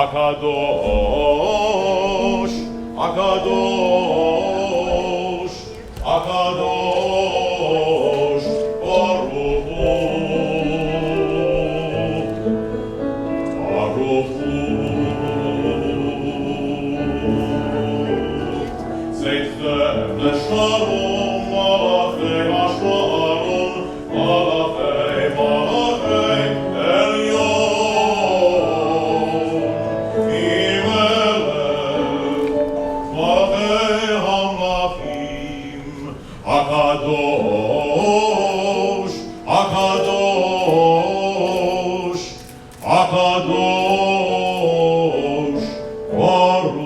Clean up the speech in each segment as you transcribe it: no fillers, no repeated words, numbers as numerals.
הקדוש, הקדוש, הקדוש, ברוך הוא, ברוך הוא. צאתכם לשלום, מלאכי השלום, מלאכי מלאכי עליון. עם מלך מלאכי המלאכים, הקדוש, הקדוש, הקדוש, ברוך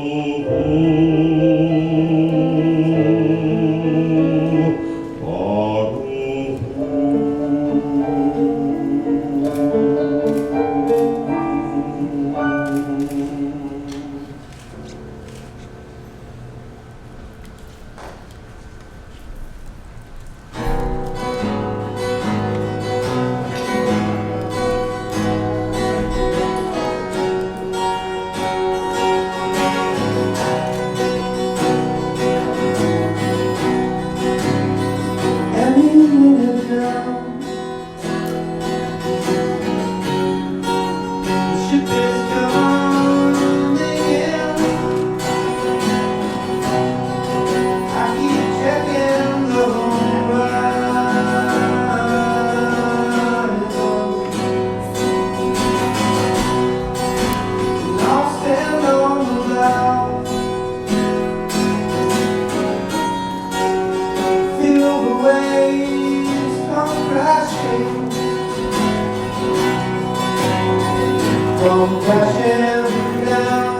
From crashing down,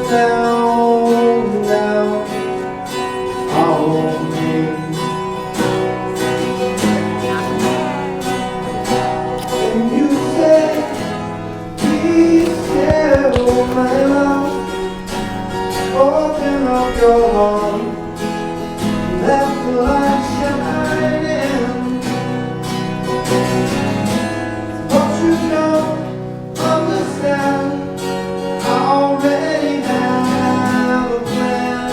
down, down on me. And you say, be still, my love. Open up your heart, let the light shine in. But you don't understand, I already have a plan.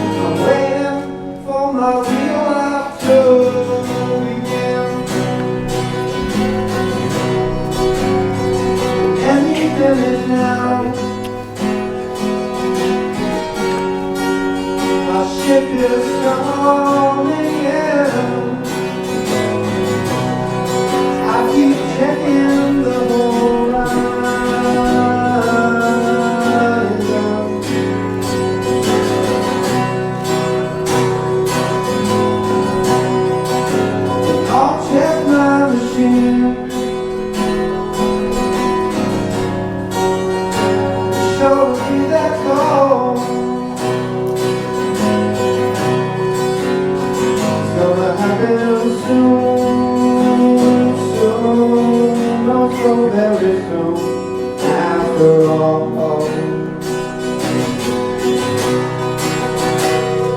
I'm waiting for my real life to begin. Anything is now. My ship is coming in. I keep checking the horizon. I'll check my machine. Show me that goal. It's gonna happen soon, soon, not so very soon, after all.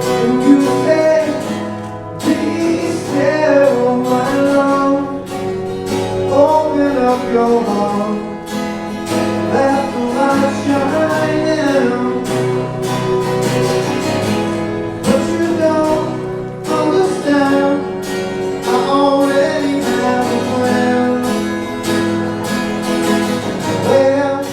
And you say, be still, my love. Open up your heart, let the light shine in. But you don't understand, I already have a plan. Waiting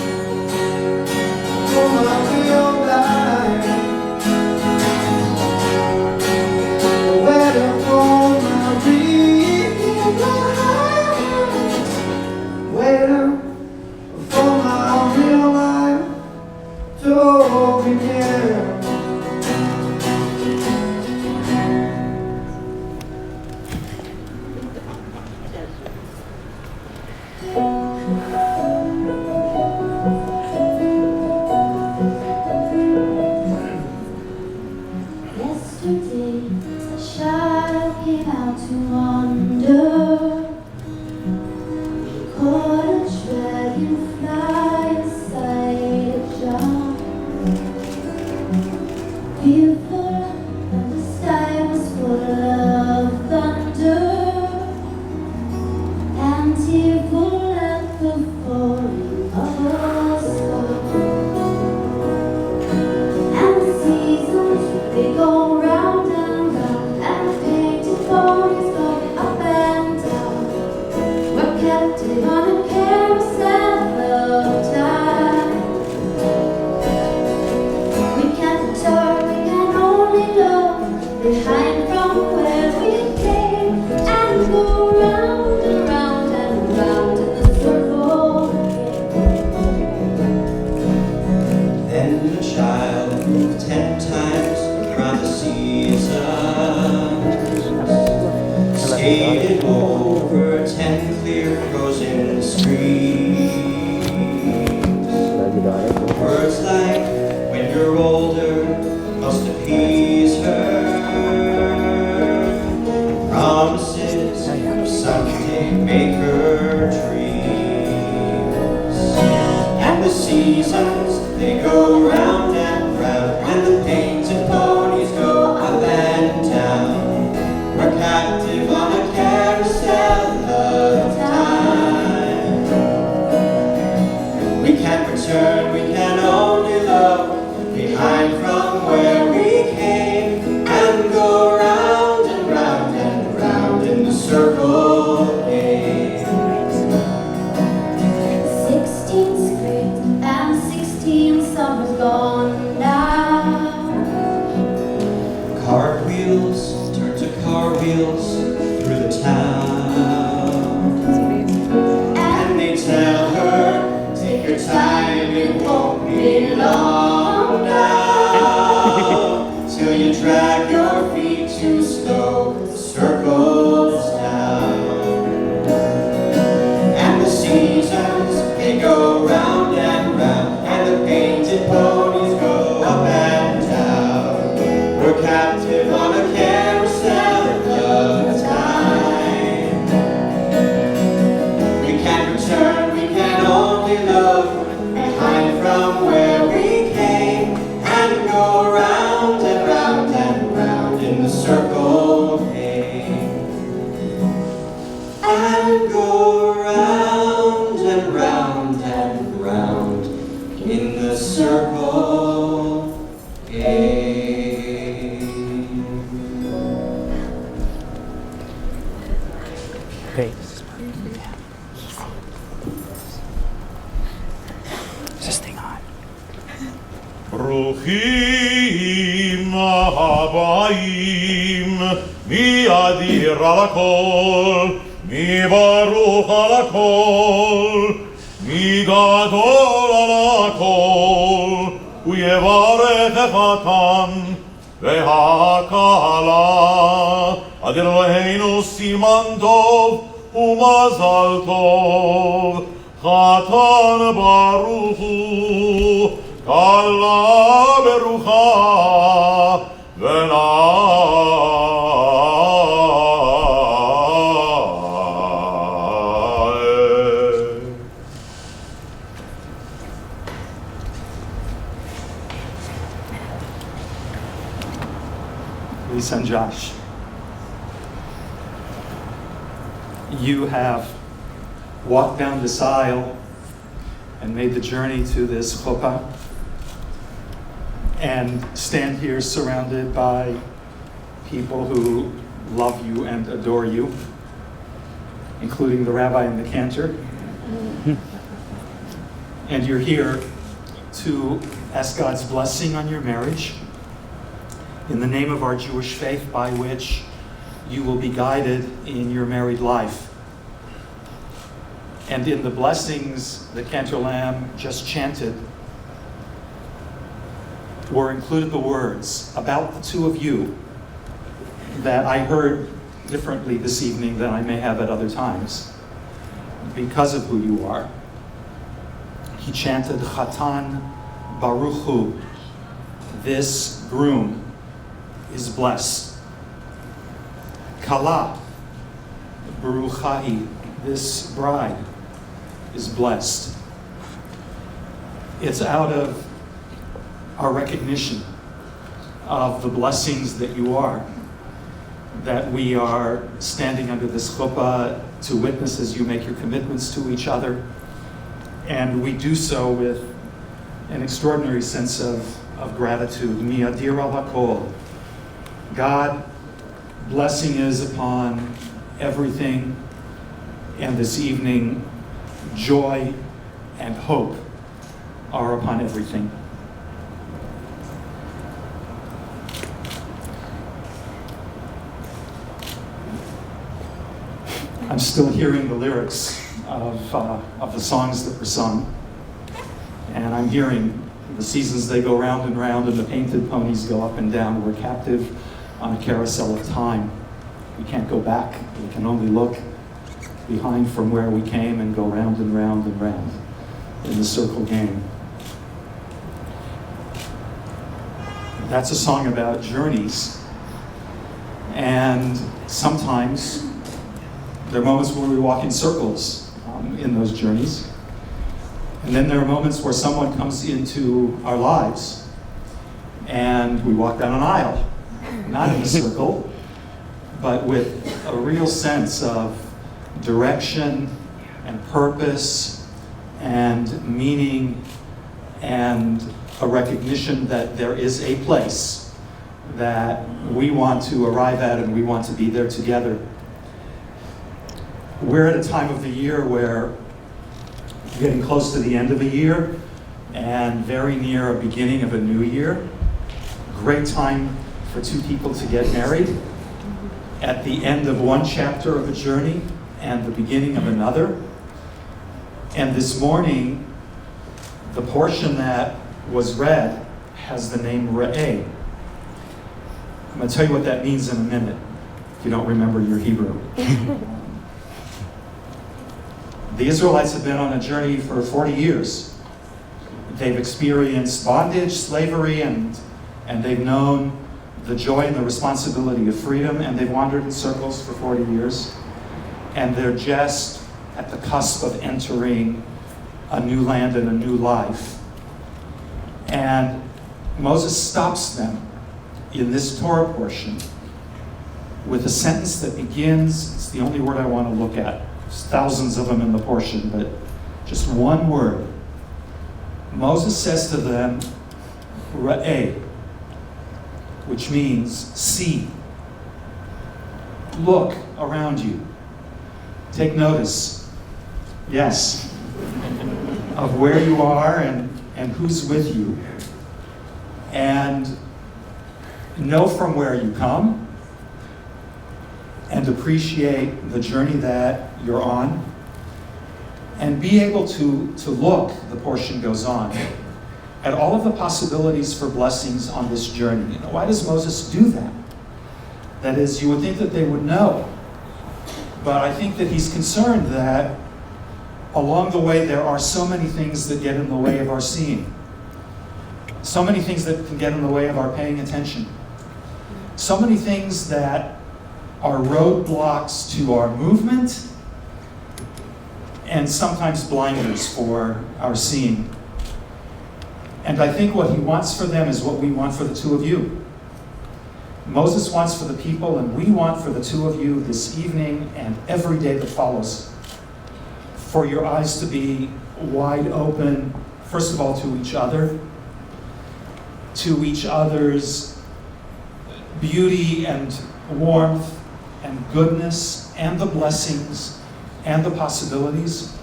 seasons, they go round and round, and the painted ponies go up and down. We're captive on a carousel of time. We can't return, we can only look behind from where we came, and go round and round and round in the circle game. 16 spring and 16 summers gone now. Cartwheels turn to car wheels through the town, and they tell her, take your time, it won't be long now, till you drag your feet too slow, the circles down. And the seasons, they go round and round, and the painted ponies go up and down. We're captive on a carousel of time. We can't return, we can only look behind from where we came, and go round and round and round in the circle game. And go round and round and round in the circle game. Great. Is this thing on? ברוכים הבאים, מי אדיר על הכל, מי ברוך על הכל, מי גדול על הכל, הוא יברך את החתן והכלה. אדיר אלוהינו סימן טוב ומזל טוב, חתן ברוך הוא, כלה ברוכה ונאה. Lisa and Josh, you have walked down this aisle and made the journey to this chuppah and stand here surrounded by people who love you and adore you, including the rabbi and the cantor. And you're here to ask God's blessing on your marriage in the name of our Jewish faith, by which you will be guided in your married life. And in the blessings the cantor lamb just chanted were included the words about the two of you that I heard differently this evening than I may have at other times because of who you are. He chanted, Chatan Baruch Hu, this groom is blessed. Kala Baruchahi, this bride is blessed. It's out of our recognition of the blessings that you are that we are standing under this chuppah to witness as you make your commitments to each other. And we do so with an extraordinary sense of gratitude. Mi adir al hakol. God, blessing is upon everything, and this evening, joy and hope are upon everything. I'm still hearing the lyrics of the songs that were sung, and I'm hearing the seasons they go round and round, and the painted ponies go up and down. We're captive on a carousel of time. We can't go back. We can only look behind from where we came and go round and round and round in the circle game. That's a song about journeys, and sometimes there are moments where we walk in circles in those journeys. And then there are moments where someone comes into our lives and we walk down an aisle, not in a circle, but with a real sense of direction and purpose and meaning and a recognition that there is a place that we want to arrive at and we want to be there together. We're at a time of the year where we're getting close to the end of a year and very near a beginning of a new year. Great time for two people to get married at the end of one chapter of a journey and the beginning of another. And this morning, the portion that was read has the name Re'eh. I'm going to tell you what that means in a minute, if you don't remember your Hebrew. The Israelites have been on a journey for 40 years. They've experienced bondage, slavery, and they've known the joy and the responsibility of freedom, and they've wandered in circles for 40 years. And they're just at the cusp of entering a new land and a new life. And Moses stops them in this Torah portion with a sentence that begins, it's the only word I want to look at. There's thousands of them in the portion, but just one word. Moses says to them, Re'eh, which means see. Look around you. Take notice, yes, of where you are and who's with you. And know from where you come and appreciate the journey that you're on. And be able to look, the portion goes on, at all of the possibilities for blessings on this journey. You know, why does Moses do that? That is, you would think that they would know. But I think that he's concerned that along the way there are so many things that get in the way of our seeing. So many things that can get in the way of our paying attention. So many things that are roadblocks to our movement and sometimes blinders for our seeing. And I think what he wants for them is what we want for the two of you. Moses wants for the people, and we want for the two of you this evening and every day that follows, for your eyes to be wide open, first of all, to each other, to each other's beauty and warmth and goodness and the blessings and the possibilities.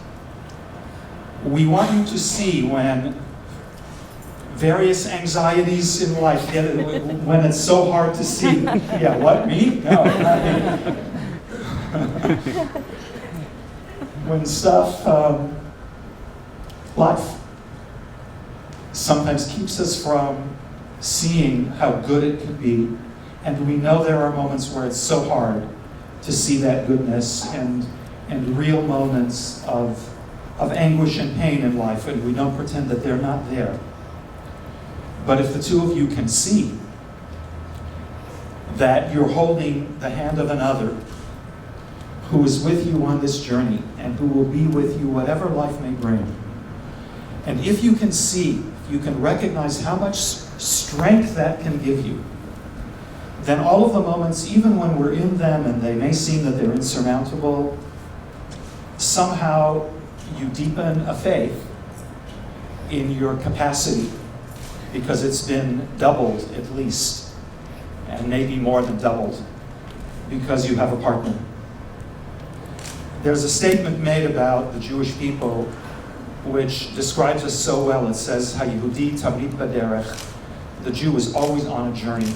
We want you to see when various anxieties in life, when it's so hard to see. Yeah, what, me? No, not me. When stuff, life, sometimes keeps us from seeing how good it could be. And we know there are moments where it's so hard to see that goodness and real moments of anguish and pain in life, and we don't pretend that they're not there. But if the two of you can see that you're holding the hand of another who is with you on this journey and who will be with you whatever life may bring, and if you can see, if you can recognize how much strength that can give you, then all of the moments, even when we're in them and they may seem that they're insurmountable, somehow you deepen a faith in your capacity, because it's been doubled at least, and maybe more than doubled, because you have a partner. There's a statement made about the Jewish people which describes us so well. It says, "Hayehudi tamid baderech." The Jew is always on a journey.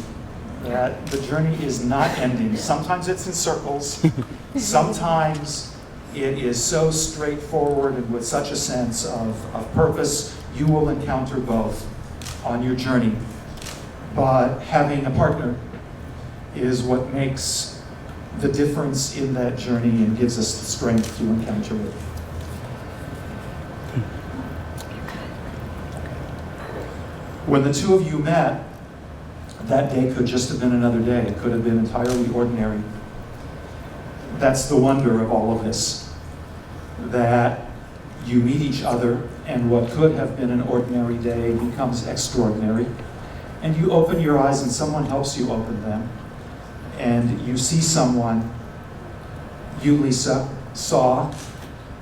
That the journey is not ending. Sometimes it's in circles. Sometimes it is so straightforward and with such a sense of purpose. You will encounter both on your journey. But having a partner is what makes the difference in that journey and gives us the strength to encounter it. When the two of you met, that day could just have been another day. It could have been entirely ordinary. That's the wonder of all of this, that you meet each other and what could have been an ordinary day becomes extraordinary. And you open your eyes and someone helps you open them. And you see someone you, Lisa, saw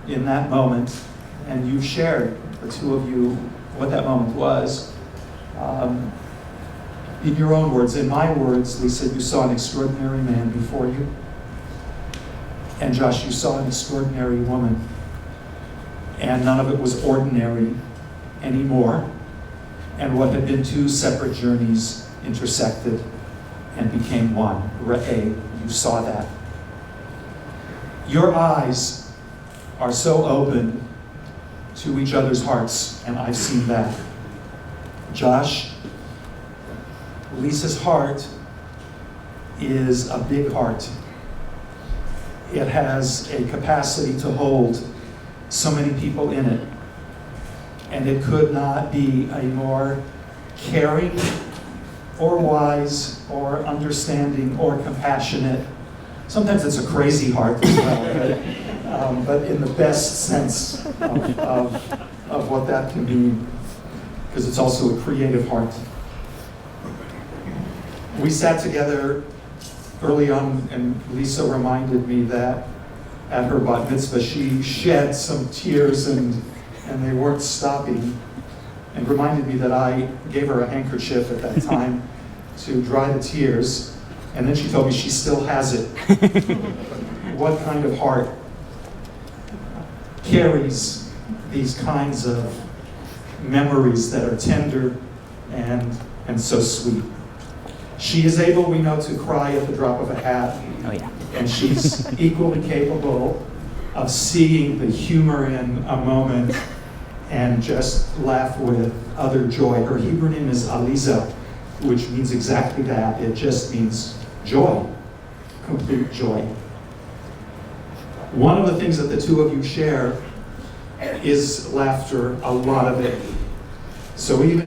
in that moment, and you shared, the two of you, what that moment was. In your own words, in my words, Lisa, you saw an extraordinary man before you. And Josh, you saw an extraordinary woman. And none of it was ordinary anymore. And what had been two separate journeys intersected and became one. Re'eh, you saw that. Your eyes are so open to each other's hearts, and I've seen that. Josh, Lisa's heart is a big heart. It has a capacity to hold so many people in it. And it could not be a more caring or wise or understanding or compassionate. Sometimes it's a crazy heart as well, but in the best sense of what that can mean, because it's also a creative heart. We sat together early on, and Lisa reminded me that at her bat mitzvah, she shed some tears and they weren't stopping, and reminded me that I gave her a handkerchief at that time to dry the tears, and then she told me she still has it. What kind of heart carries these kinds of memories that are tender and so sweet? She is able, we know, to cry at the drop of a hat. Oh, yeah. And she's equally capable of seeing the humor in a moment and just laugh with other joy. Her Hebrew name is Aliza, which means exactly that. It just means joy, complete joy. One of the things that the two of you share is laughter, a lot of it. So even